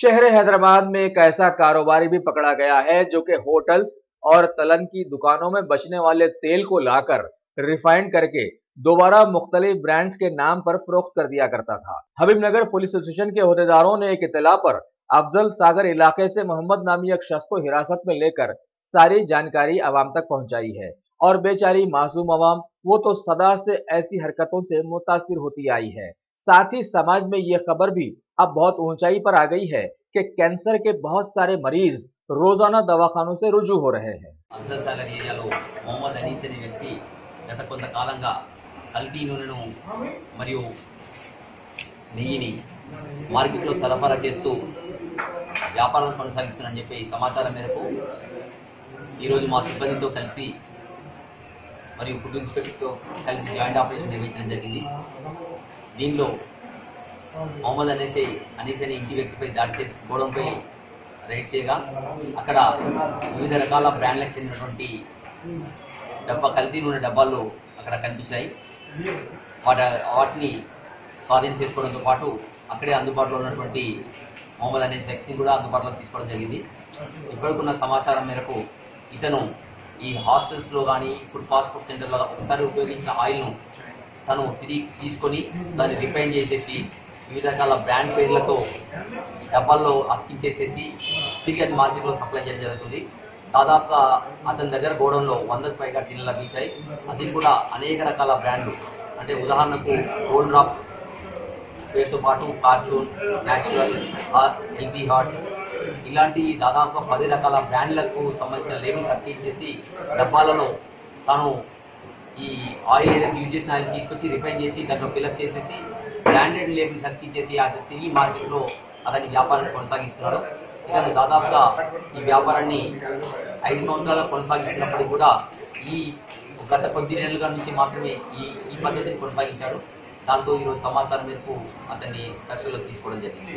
शहर हैदराबाद में एक ऐसा कारोबारी भी पकड़ा गया है जो कि होटल्स और तलन की दुकानों में बचने वाले तेल को लाकर रिफाइंड करके दोबारा मुख्तलिफ ब्रांड्स के नाम पर फरोख्त कर दिया करता था। हबीबनगर पुलिस स्टेशन के अहदेदारों ने एक इत्तला पर अफजल सागर इलाके से मोहम्मद नामी एक शख्स को हिरासत में लेकर सारी जानकारी अवाम तक पहुंचाई है। और बेचारी मासूम अवाम वो तो सदा से ऐसी हरकतों से मुतासिर होती आई है। साथ ही समाज में ये खबर भी अब बहुत ऊंचाई पर आ गई है कि कैंसर के बहुत सारे मरीज रोजाना दवाखानों से रुजू हो रहे हैं। అఫ్జల్ సాగర్ ఏరియాలో మొహమ్మద్ అనీస్ అనే వ్యక్తి గత కొంతకాలంగా కల్తీ నూనెను మరియు నెయ్యిని మార్కెట్లో సరఫరా చేస్తూ వ్యాపారం కొనసాగిస్తున్నారని చెప్పి సమాచారం మేరకు ఈరోజు మా సిబ్బందితో కలిసి మరియు ఫుడ్ ఇన్స్పెక్టర్తో కలిసి జాయింట్ ఆపరేషన్ నిర్వహించడం జరిగింది. దీనిలో మొహమ్మద్ అనీస్ అనే ఇంటి వ్యక్తిపై దాడి చేసి గోడంపై రైడ్ చేయగా అక్కడ వివిధ రకాల బ్రాండ్లకు చెందినటువంటి కల్తీ నూనె డబ్బాలు అక్కడ కనిపించాయి. వాటిని స్వాధీనం చేసుకోవడంతో పాటు అక్కడే అందుబాటులో ఉన్నటువంటి మొహమ్మద్ అనే వ్యక్తిని కూడా అందుబాటులో తీసుకోవడం జరిగింది. ఇప్పటికున్న సమాచారం మేరకు ఇతను ఈ హాస్టల్స్లో కానీ ఫుడ్ ఫాస్ట్ ఫుడ్ సెంటర్లో ఒకసారి ఉపయోగించిన ఆయిల్ను తను తిరిగి తీసుకొని దాన్ని రిఫైన్ చేసేసి వివిధ రకాల బ్రాండ్ పేర్లతో డబ్బాల్లో అతికించేసేసి తిరిగి అది మార్కెట్లో సప్లై చేయడం జరుగుతుంది. దాదాపుగా అతని దగ్గర గోడౌన్లో 100కు పైగా టిన్నులు లభించాయి. అది కూడా అనేక రకాల బ్రాండ్లు, అంటే ఉదాహరణకు గోల్డ్ డ్రాప్ పేరుతో పాటు కార్టూన్, న్యాచురల్, హెల్తీ హార్ట్ ఇలాంటి దాదాపుగా 10 రకాల బ్రాండ్లకు సంబంధించిన లేబుల్స్ అతికించేసి డబ్బాలలో తాను ఈ ఆయిల్ ఏదైతే యూజ్ చేసిన ఆయిల్ తీసుకొచ్చి రిఫైన్ చేసి దాంట్లో ఫిల్అప్ చేసేసి బ్రాండెడ్ లేబుల్స్ అతికించేసి అది తిరిగి మార్కెట్లో అతని వ్యాపారాన్ని కొనసాగిస్తున్నాడు. ఇతను దాదాపుగా ఈ వ్యాపారాన్ని 5 సంవత్సరాలు కొనసాగిస్తున్నప్పటికీ కూడా ఈ గత కొద్ది నెలలుగా నుంచి మాత్రమే ఈ పద్ధతిని కొనసాగించాడు. దాంతో ఈరోజు సమాచారం మేరకు అతన్ని కస్టడీలోకి తీసుకోవడం జరిగింది.